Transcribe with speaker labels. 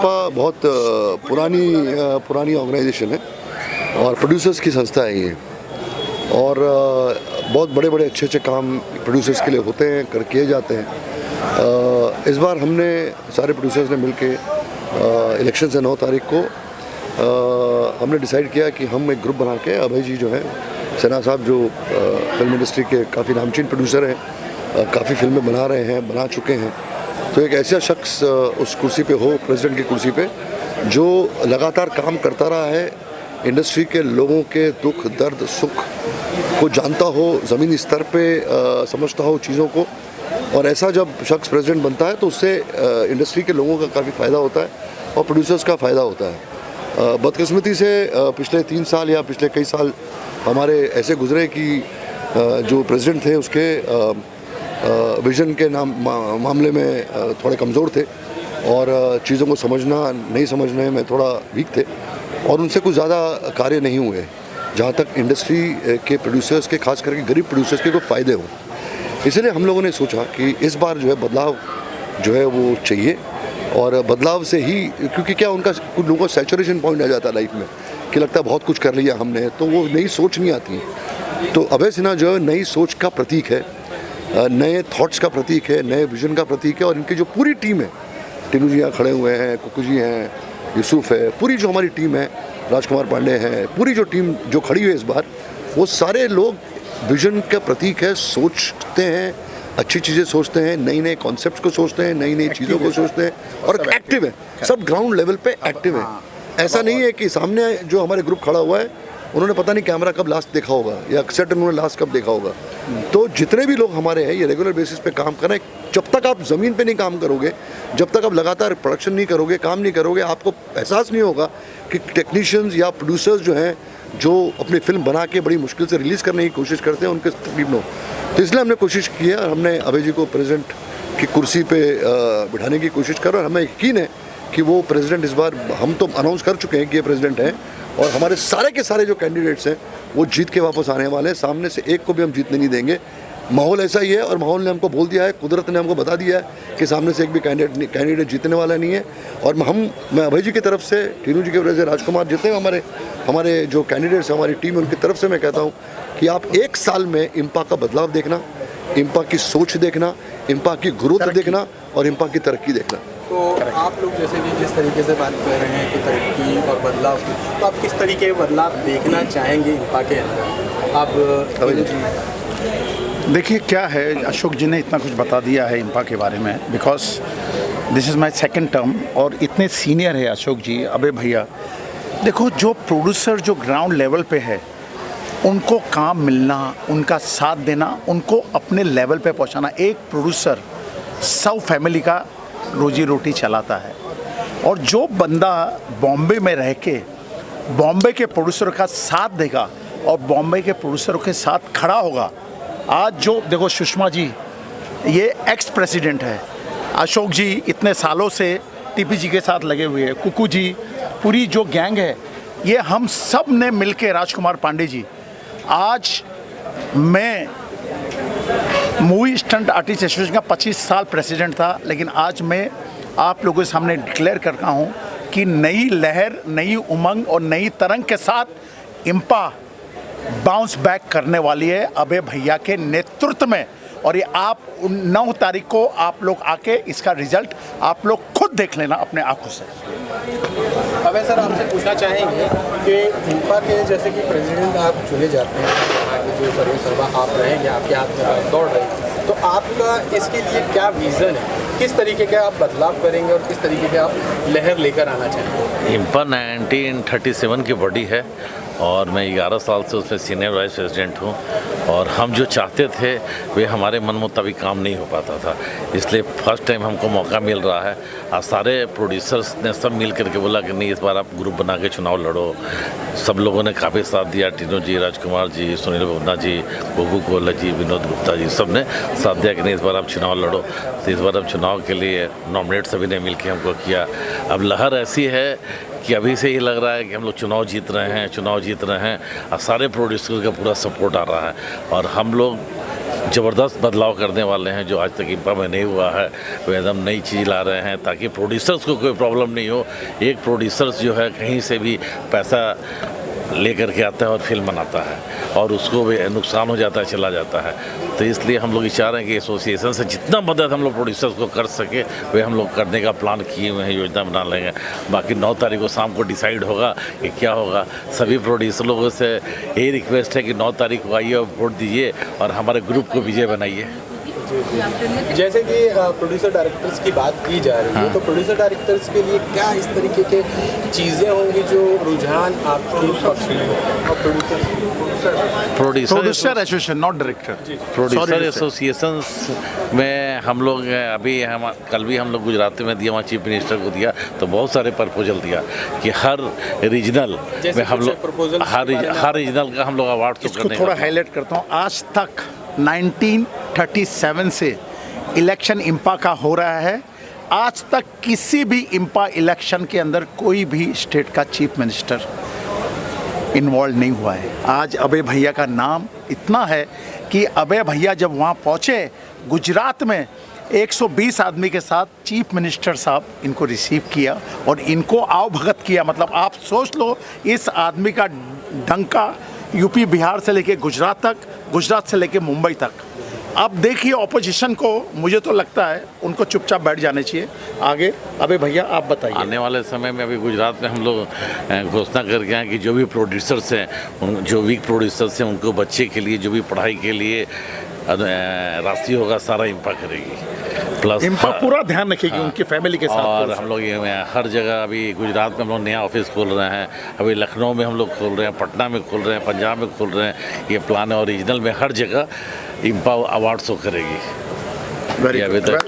Speaker 1: इंपा बहुत पुरानी ऑर्गेनाइजेशन है और प्रोड्यूसर्स की संस्था है ये, और बहुत बड़े बड़े अच्छे काम प्रोड्यूसर्स के लिए होते हैं, किए जाते हैं। इस बार हमने सारे प्रोड्यूसर्स ने मिलके इलेक्शन से 9 तारीख को हमने डिसाइड किया कि हम एक ग्रुप बना के, अभय जी जो है सिन्हा साहब जो फिल्म इंडस्ट्री के काफ़ी नामचीन प्रोड्यूसर हैं, काफ़ी फिल्में बना चुके हैं, तो एक ऐसा शख्स उस कुर्सी पे हो, प्रेसिडेंट की कुर्सी पे, जो लगातार काम करता रहा है, इंडस्ट्री के लोगों के दुख दर्द सुख को जानता हो, ज़मीनी स्तर पे समझता हो चीज़ों को, और ऐसा जब शख्स प्रेसिडेंट बनता है तो उससे इंडस्ट्री के लोगों का काफ़ी फ़ायदा होता है और प्रोड्यूसर्स का फ़ायदा होता है। बदकिस्मती से पिछले 3 साल या पिछले कई साल हमारे ऐसे गुजरे कि जो प्रेसिडेंट थे उसके विज़न के मामले में थोड़े कमज़ोर थे और चीज़ों को नहीं समझने में थोड़ा वीक थे, और उनसे कुछ ज़्यादा कार्य नहीं हुए जहाँ तक इंडस्ट्री के प्रोड्यूसर्स के, खास करके गरीब प्रोड्यूसर्स के कोई फ़ायदे हों। इसलिए हम लोगों ने सोचा कि इस बार जो है बदलाव जो है वो चाहिए, और बदलाव से ही, क्योंकि क्या उनका कुछ लोगों का सैचुरेशन पॉइंट आ जाता है लाइफ में कि लगता है बहुत कुछ कर लिया हमने, तो वो नई सोच नहीं आती। तो अभय सिन्हा जो है नई सोच का प्रतीक है, नए थॉट्स का प्रतीक है, नए विजन का प्रतीक है, और इनकी जो पूरी टीम है, टीनू जी यहाँ खड़े हुए हैं, कुकू जी हैं, यूसुफ है, पूरी जो हमारी टीम है, राजकुमार पांडे हैं, पूरी जो टीम जो खड़ी हुई है इस बार, वो सारे लोग विजन का प्रतीक है, सोचते हैं, अच्छी चीज़ें सोचते हैं, नई नए कॉन्सेप्ट्स को सोचते हैं, नई चीज़ों को सोचते हैं, और एक्टिव है, सब ग्राउंड लेवल पे एक्टिव है। ऐसा नहीं है कि सामने जो हमारे ग्रुप खड़ा हुआ है उन्होंने पता नहीं कैमरा कब लास्ट देखा होगा या सेट उन्होंने लास्ट कब देखा होगा। तो जितने भी लोग हमारे हैं ये रेगुलर बेसिस पे काम कर रहे हैं। जब तक आप ज़मीन पे नहीं काम करोगे, जब तक आप लगातार प्रोडक्शन नहीं करोगे, काम नहीं करोगे, आपको एहसास नहीं होगा कि टेक्नीशियंस या प्रोड्यूसर्स जो हैं, जो अपनी फिल्म बना के बड़ी मुश्किल से रिलीज़ करने की कोशिश करते हैं, उनके तकलीफ न हो। तो इसलिए हमने कोशिश की है, और हमने अभय जी को प्रेसिडेंट की कुर्सी पे बिठाने की कोशिश कर, और हमें यकीन है कि वो प्रेसिडेंट इस बार, हम तो अनाउंस कर चुके हैं कि ये प्रेसिडेंट हैं, और हमारे सारे के सारे जो कैंडिडेट्स हैं वो जीत के वापस आने वाले हैं। सामने से एक को भी हम जीतने नहीं देंगे। माहौल ऐसा ही है, और माहौल ने हमको बोल दिया है, कुदरत ने हमको बता दिया है कि सामने से एक भी कैंडिडेट जीतने वाला नहीं है। और मैं अभय जी की तरफ से, टीनू जी की वजह से, राजकुमार, जितने हमारे जो कैंडिडेट्स हैं, हमारी टीम, उनकी तरफ से मैं कहता हूँ कि आप 1 साल में इंपा का बदलाव देखना, इंपा की सोच देखना, इंपा की ग्रोथ देखना, और इंपा की तरक्की देखना।
Speaker 2: तो आप लोग जैसे कि जिस तरीके से बात कर रहे हैं कि तरक्की और बदलाव की, तो आप किस तरीके के बदलाव देखना चाहेंगे इंपा के अंदर? आप
Speaker 3: देखिए क्या है, अशोक जी ने इतना कुछ बता दिया है इंपा के बारे में, because this is my second term, और इतने सीनियर है अशोक जी, अबे भैया। देखो, जो प्रोड्यूसर जो ग्राउंड लेवल पे है, उनको काम मिलना, उनका साथ देना, उनको अपने लेवल पे पहुंचाना। एक प्रोड्यूसर 100 फैमिली का रोजी रोटी चलाता है, और जो बंदा बॉम्बे में रह के बॉम्बे के प्रोड्यूसरों का साथ देगा और बॉम्बे के प्रोड्यूसरों के साथ खड़ा होगा, आज जो देखो सुषमा जी ये एक्स प्रेसिडेंट है, अशोक जी इतने सालों से टीपी जी के साथ लगे हुए हैं, कुकू जी, पूरी जो गैंग है, ये हम सब ने मिलके, राजकुमार पांडे जी, आज मैं मूवी स्टंट आर्टिस्ट एसोसिएशन का 25 साल प्रेसिडेंट था, लेकिन आज मैं आप लोगों के सामने डिक्लेयर करता हूँ कि नई लहर, नई उमंग और नई तरंग के साथ इंपा बाउंस बैक करने वाली है अभय भैया के नेतृत्व में। और ये आप 9 तारीख को आप लोग आके इसका रिजल्ट आप लोग खुद देख लेना अपने आंखों से।
Speaker 2: अभय सर, आपसे पूछना चाहेंगे कि इंपा के जैसे कि प्रेसिडेंट आप चुने जाते हैं, आगे जो सर्वा आप रहेंगे, आपके हाथ में दौड़ रहे हैं, तो आपका इसके लिए क्या विज़न है? किस तरीके के आप बदलाव करेंगे और किस तरीके के आप लहर लेकर आना चाहेंगे?
Speaker 4: इंपा 1937 की बॉडी है, और मैं 11 साल से उसमें सीनियर वाइस प्रेसिडेंट हूँ, और हम जो चाहते थे वे हमारे मन मुताबिक काम नहीं हो पाता था, इसलिए फर्स्ट टाइम हमको मौका मिल रहा है। और सारे प्रोड्यूसर्स ने सब मिल करके बोला कि नहीं, इस बार आप ग्रुप बना के चुनाव लड़ो। सब लोगों ने काफ़ी साथ दिया, टीनू जी, राजकुमार जी, सुनील बोबना जी, गोगू कोल्ला जी, विनोद गुप्ता जी, सब ने साथ दिया कि नहीं, इस बार आप चुनाव लड़ो। तो इस बार हम चुनाव के लिए नॉमिनेट सभी ने मिल के हमको किया। अब लहर ऐसी है कि अभी से ही लग रहा है कि हम लोग चुनाव जीत रहे हैं, और सारे प्रोड्यूसर का पूरा सपोर्ट आ रहा है, और हम लोग ज़बरदस्त बदलाव करने वाले हैं जो आज तक इंपा में नहीं हुआ है। वो एकदम नई चीज़ ला रहे हैं ताकि प्रोड्यूसर्स को कोई प्रॉब्लम नहीं हो। एक प्रोड्यूसर्स जो है कहीं से भी पैसा लेकर के आता है और फिल्म बनाता है और उसको भी नुकसान हो जाता है, चला जाता है। तो इसलिए हम लोग ये चाह रहे हैं कि एसोसिएशन से जितना मदद हम लोग प्रोड्यूसर्स को कर सके वे हम लोग करने का प्लान किए हुए हैं, योजना बना लेंगे। बाकी 9 तारीख को शाम को डिसाइड होगा कि क्या होगा। सभी प्रोड्यूसर लोगों से यही रिक्वेस्ट है कि 9 तारीख को आइए और वोट दीजिए और हमारे ग्रुप को विजय बनाइए।
Speaker 2: जैसे कि प्रोड्यूसर डायरेक्टर्स की बात की जा रही है, तो प्रोड्यूसर डायरेक्टर्स के लिए क्या इस तरीके के चीज़ें होंगी जो रुझान आपके पक्ष में हो? और
Speaker 3: producer association, not director.
Speaker 4: Producer association में हम लोग अभी कल भी हम लोग गुजरात में दिया, वहाँ चीफ मिनिस्टर को दिया, तो बहुत सारे प्रपोजल दिया कि हर रीजनल में हम लोग हर रीजनल का हम लोग अवार्ड
Speaker 3: इसको थोड़ा हाईलाइट करता हूँ। आज तक 1937 से इलेक्शन इंपा का हो रहा है। आज तक किसी भी इंपा इलेक्शन के अंदर कोई भी स्टेट का चीफ मिनिस्टर इन्वॉल्व नहीं हुआ है। आज अभय भैया का नाम इतना है कि अभय भैया जब वहाँ पहुँचे गुजरात में 120 आदमी के साथ चीफ मिनिस्टर साहब इनको रिसीव किया और इनको आवभगत किया। मतलब आप सोच लो, इस आदमी का डंका यूपी बिहार से लेके गुजरात तक, गुजरात से लेके मुंबई तक। अब देखिए ऑपोजिशन को, मुझे तो लगता है उनको चुपचाप बैठ जाने चाहिए। आगे अबे भैया आप बताइए।
Speaker 4: आने वाले समय में अभी गुजरात में हम लोग घोषणा करके आए कि जो भी प्रोड्यूसर्स हैं, जो वीक प्रोड्यूसर्स हैं, उनको बच्चे के लिए जो भी पढ़ाई के लिए राशि होगा सारा इंपा करेगी। प्लस
Speaker 3: इंपा पूरा ध्यान रखेगी उनकी फैमिली के साथ।
Speaker 4: और हम लोग ये हर जगह अभी गुजरात में हम लोग नया ऑफिस खोल रहे हैं, अभी लखनऊ में हम लोग खोल रहे हैं, पटना में खोल रहे हैं, पंजाब में खोल रहे हैं। ये प्लान है और रीजनल में हर जगह इंपा अवार्ड शो करेगी।
Speaker 3: वेरी
Speaker 4: अभी तक